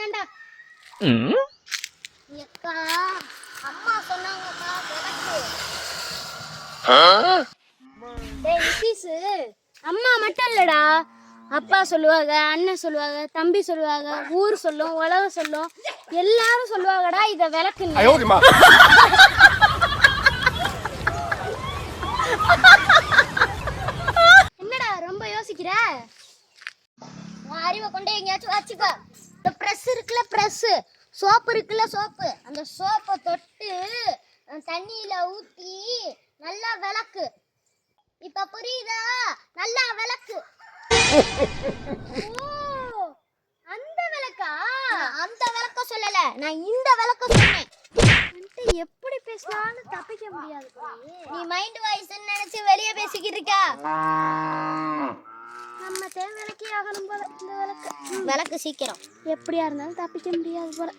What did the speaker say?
ஏண்டா அக்கா அம்மா சொன்னாங்கக்கா விளக்கு. டேய் நிதிஷ், அம்மா மட்டும் இல்லடா, அப்பா சொல்லுவாங்க, அண்ணன் சொல்லுவாங்க, தம்பி சொல்லுவாங்க, ஊர் சொல்லும், உலகம் சொல்லும், எல்லாரும் சொல்லுவாங்கடா இத விளக்குன்னு. என்னடா ரொம்ப யோசிக்கிற? உன் அறிவை கொண்டு எங்கேயாச்சும் வச்சுக்கோ. இந்த பிரஸ் இருக்குல்ல, பிரஸ் சோப்பு இருக்குல்ல, சோப்பு, அந்த சோப்பை தொட்டு தண்ணியில ஊத்தி நல்லா விளக்கு. இப்ப புரியுதா? நல்லா விளக்கு. ஓ, அந்த விளக்கா? அந்த விளக்க சொல்லல, நான் இந்த விளக்க சொன்னேன். எப்படி பேசினாலும் தப்பிக்க முடியாது. நீ மைண்ட் வாய்ஸ் நினைச்சு வெளியே பேசிக்கிட்டு இருக்கா? நம்ம தேவைக்கு ஆகணும் போல இந்த விளக்கு. விளக்கு சீக்கிரம் எப்படியா இருந்தாலும் தப்பிக்க முடியாது போல.